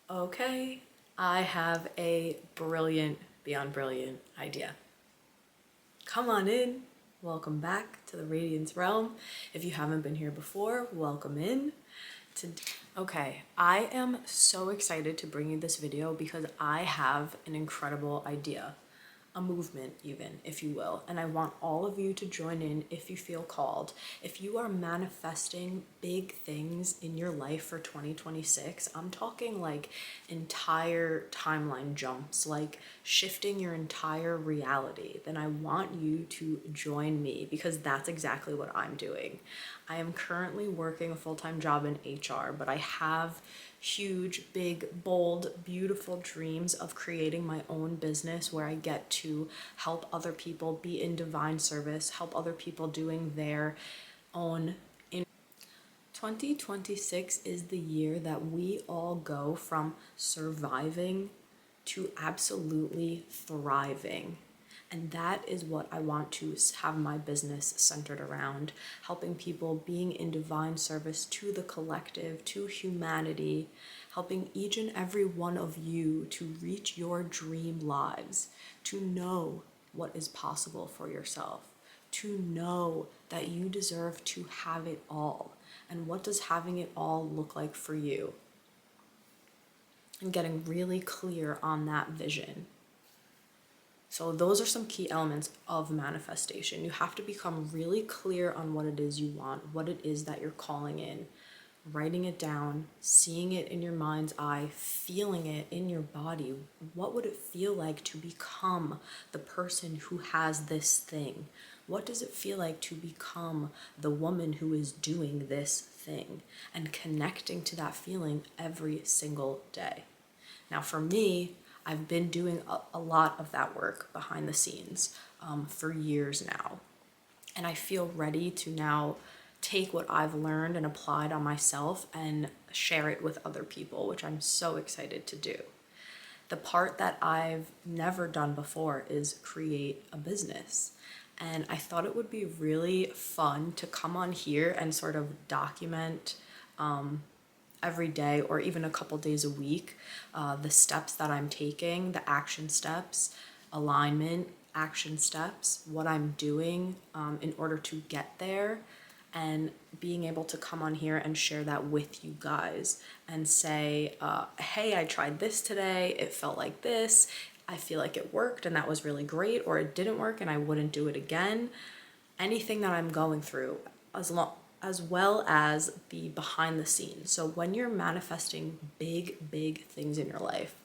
Okay, I have a brilliant, beyond brilliant idea. Come on in. Welcome back to the Radiance Realm. If you haven't been here before, welcome in. To Okay, I am so excited to bring you this video because I have an incredible idea. A movement, even, if you will. And I want all of you to join in if you feel called. If you are manifesting big things in your life for 2026, I'm talking like entire timeline jumps, like shifting your entire reality, then I want you to join me because that's exactly what I'm doing. I am currently working a full-time job in HR, but I have huge, big, bold, beautiful dreams of creating my own business where I get to help other people be in divine service, help other people doing their own. 2026 is the year that we all go from surviving to absolutely thriving. And that is what I want to have my business centered around, helping people being in divine service to the collective, to humanity, helping each and every one of you to reach your dream lives, to know what is possible for yourself, to know that you deserve to have it all. And what does having it all look like for you? And getting really clear on that vision. So those are some key elements of manifestation. You have to become really clear on what it is you want, what it is that you're calling in, writing it down, seeing it in your mind's eye, feeling it in your body. What would it feel like to become the person who has this thing? What does it feel like to become the woman who is doing this thing? And connecting to that feeling every single day. Now, for me, I've been doing a lot of that work behind the scenes for years now. And I feel ready to now take what I've learned and applied on myself and share it with other people, which I'm so excited to do. The part that I've never done before is create a business. And I thought it would be really fun to come on here and sort of document every day or even a couple days a week, the steps that I'm taking, the action steps, alignment, action steps, what I'm doing in order to get there, and being able to come on here and share that with you guys and say, hey, I tried this today, it felt like this, I feel like it worked and that was really great, or it didn't work and I wouldn't do it again. Anything that I'm going through, as well as the behind the scenes. So when you're manifesting big things in your life,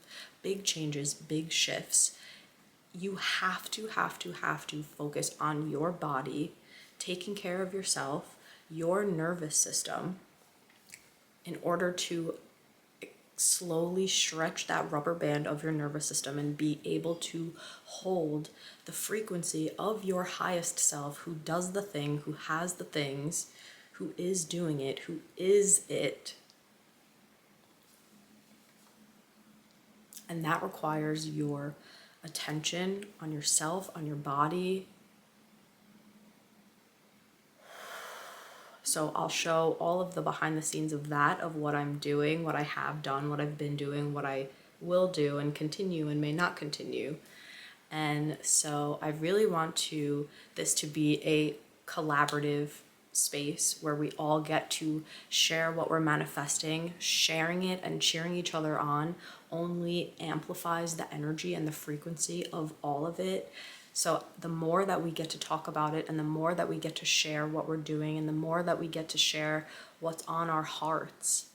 big changes, big shifts, you have to focus on your body, taking care of yourself, your nervous system, in order to slowly stretch that rubber band of your nervous system and be able to hold the frequency of your highest self, who does the thing, who has the things, who is doing it, who is it. And that requires your attention on yourself, on your body. So I'll show all of the behind the scenes of that, of what I'm doing, what I have done, what I've been doing, what I will do and continue and may not continue. And so I really want this to be a collaborative space where we all get to share what we're manifesting. Sharing it and cheering each other on only amplifies the energy and the frequency of all of it. So the more that we get to talk about it and the more that we get to share what we're doing and the more that we get to share what's on our hearts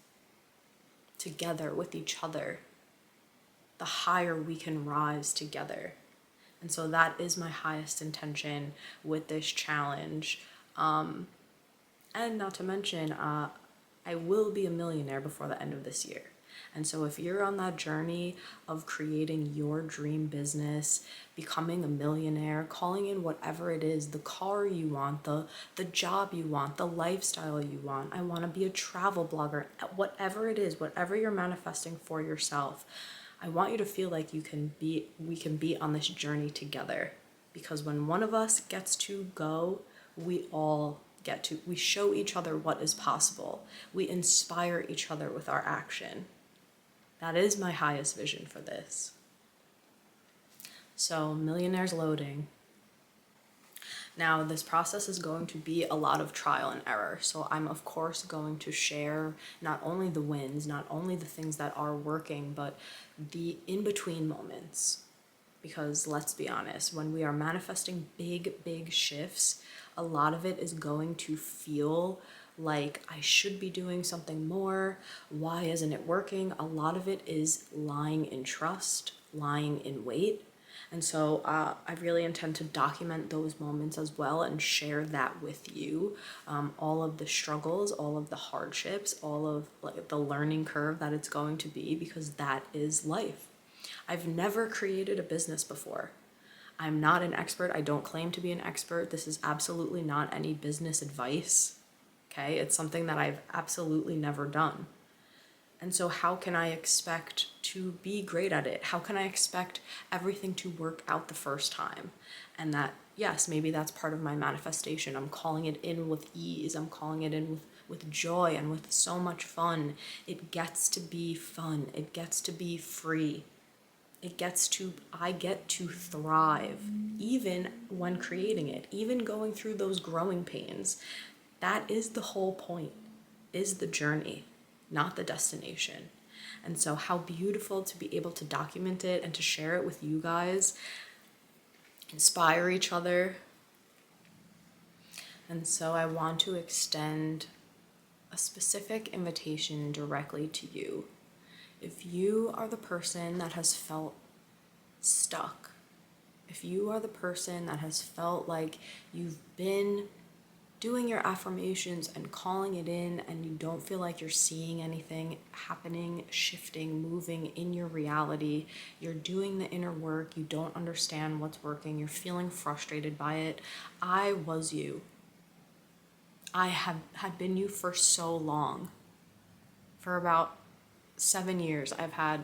together with each other, the higher we can rise together. And so that is my highest intention with this challenge. And not to mention, I will be a millionaire before the end of this year. And so if you're on that journey of creating your dream business, becoming a millionaire, calling in whatever it is, the car you want, the job you want, the lifestyle you want, I want to be a travel blogger, whatever it is, whatever you're manifesting for yourself, I want you to feel like we can be on this journey together. Because when one of us gets to go, we all get to. We show each other what is possible. We inspire each other with our action. That is my highest vision for this. So, millionaires loading. Now, this process is going to be a lot of trial and error. So, I'm of course going to share not only the wins, not only the things that are working, but the in between moments. Because let's be honest, when we are manifesting big shifts, a lot of it is going to feel like I should be doing something more. Why isn't it working? A lot of it is lying in trust, lying in wait. And so I really intend to document those moments as well and share that with you. All of the struggles, all of the hardships, all of like the learning curve that it's going to be, because that is life. I've never created a business before. I'm not an expert. I don't claim to be an expert. This is absolutely not any business advice. Okay? It's something that I've absolutely never done. And so, how can I expect to be great at it? How can I expect everything to work out the first time? And that, yes, maybe that's part of my manifestation. I'm calling it in with ease. I'm calling it in with joy and with so much fun. It gets to be fun. It gets to be free. I get to thrive even when creating it, even going through those growing pains. That is the whole point, is the journey, not the destination. And so how beautiful to be able to document it and to share it with you guys, inspire each other. And so I want to extend a specific invitation directly to you. If you are the person that has felt stuck, if you are the person that has felt like you've been doing your affirmations and calling it in and you don't feel like you're seeing anything happening, shifting, moving in your reality, you're doing the inner work, you don't understand what's working, you're feeling frustrated by it, I was you. I had been you for so long. For about 7 years, I've had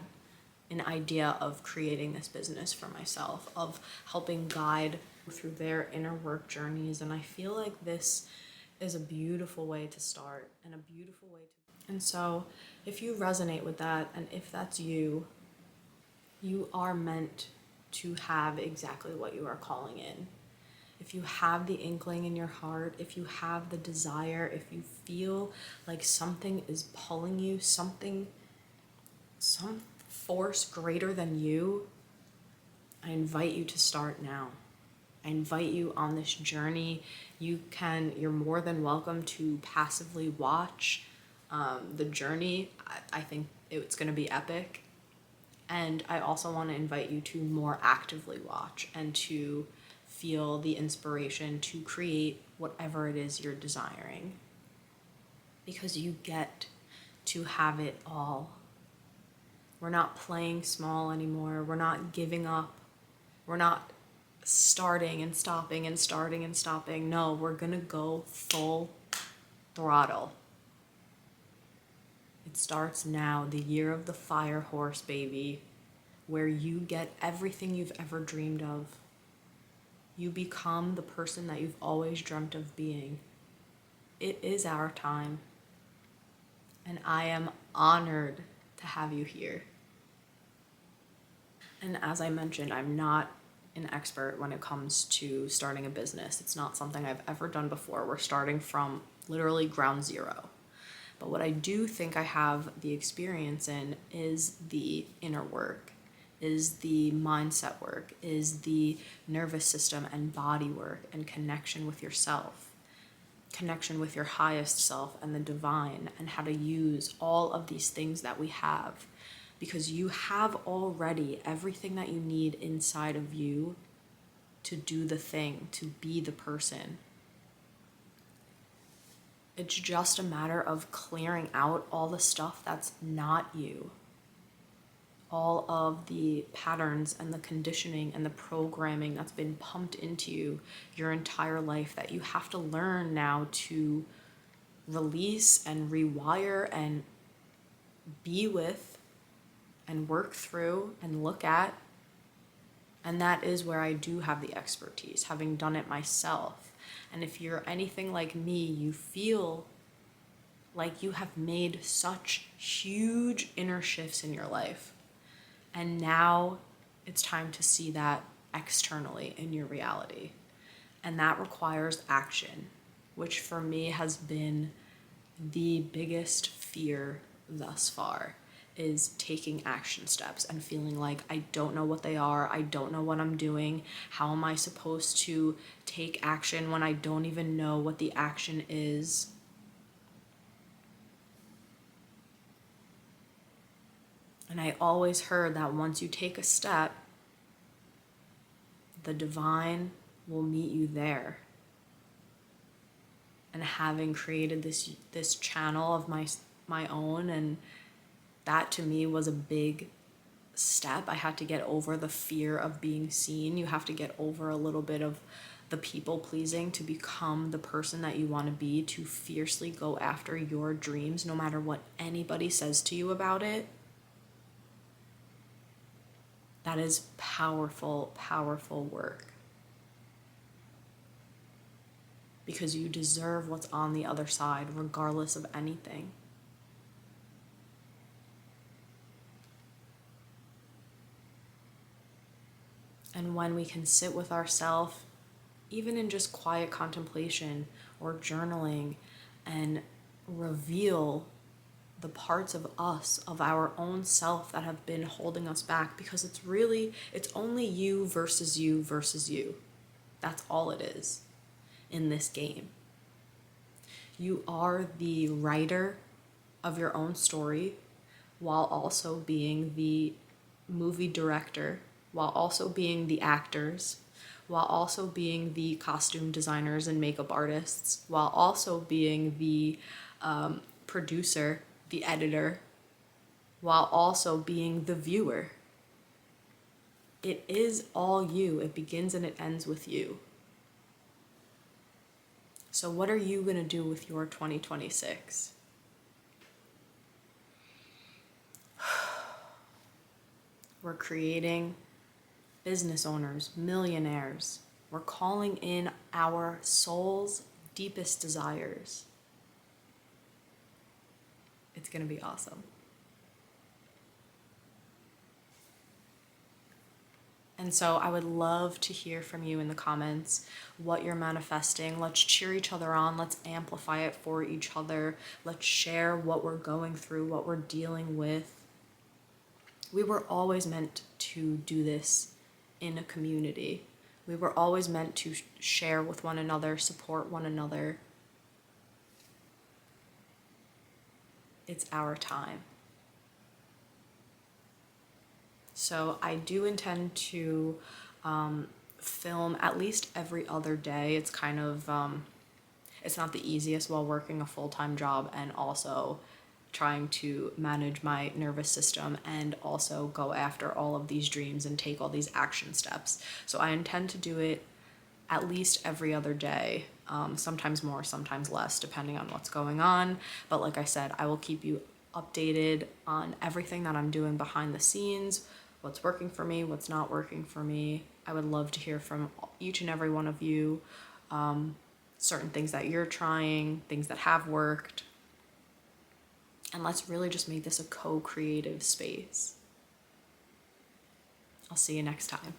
an idea of creating this business for myself, of helping guide through their inner work journeys. And I feel like this is a beautiful way to start and a beautiful way to. And so if you resonate with that, and if that's you, you are meant to have exactly what you are calling in. If you have the inkling in your heart, if you have the desire, if you feel like something is pulling you, some force greater than you, I invite you to start now. I invite you on this journey. You're more than welcome to passively watch the journey. I think it's going to be epic. And I also want to invite you to more actively watch and to feel the inspiration to create whatever it is you're desiring. Because you get to have it all. We're not playing small anymore. We're not giving up. We're not starting and stopping and starting and stopping. No, we're gonna go full throttle. It starts now, the year of the fire horse, baby, where you get everything you've ever dreamed of. You become the person that you've always dreamt of being. It is our time. And I am honored to have you here. And as I mentioned, I'm not an expert when it comes to starting a business. It's not something I've ever done before. We're starting from literally ground zero. But what I do think I have the experience in is the inner work, is the mindset work, is the nervous system and body work and connection with yourself, connection with your highest self and the divine, and how to use all of these things that we have. Because you have already everything that you need inside of you to do the thing, to be the person. It's just a matter of clearing out all the stuff that's not you. All of the patterns and the conditioning and the programming that's been pumped into you your entire life that you have to learn now to release and rewire and be with and work through and look at. And that is where I do have the expertise, having done it myself. And if you're anything like me, you feel Like, you have made such huge inner shifts in your life. And now it's time to see that externally in your reality. And that requires action, which for me has been the biggest fear thus far, is taking action steps and feeling like I don't know what they are. I don't know what I'm doing. How am I supposed to take action when I don't even know what the action is? And I always heard that once you take a step, the divine will meet you there. And having created this channel of my own, and that to me was a big step. I had to get over the fear of being seen. You have to get over a little bit of the people pleasing to become the person that you want to be, to fiercely go after your dreams no matter what anybody says to you about it. That is powerful, powerful work. Because you deserve what's on the other side, regardless of anything. And when we can sit with ourselves, even in just quiet contemplation or journaling, and reveal the parts of us, of our own self, that have been holding us back, because it's only you versus you versus you. That's all it is in this game. You are the writer of your own story, while also being the movie director, while also being the actors, while also being the costume designers and makeup artists, while also being the producer, the editor, while also being the viewer. It is all you. It begins and it ends with you. So what are you going to do with your 2026? We're creating business owners, millionaires. We're calling in our soul's deepest desires. It's going to be awesome. And so I would love to hear from you in the comments what you're manifesting. Let's cheer each other on. Let's amplify it for each other. Let's share what we're going through, what we're dealing with. We were always meant to do this in a community. We were always meant to share with one another, support one another. It's our time. So I do intend to film at least every other day. It's kind of, it's not the easiest while working a full-time job and also trying to manage my nervous system and also go after all of these dreams and take all these action steps. So I intend to do it at least every other day, sometimes more, sometimes less, depending on what's going on. But like I said, I will keep you updated on everything that I'm doing behind the scenes, what's working for me, what's not working for me. I would love to hear from each and every one of you, certain things that you're trying, things that have worked. And let's really just make this a co-creative space. I'll see you next time.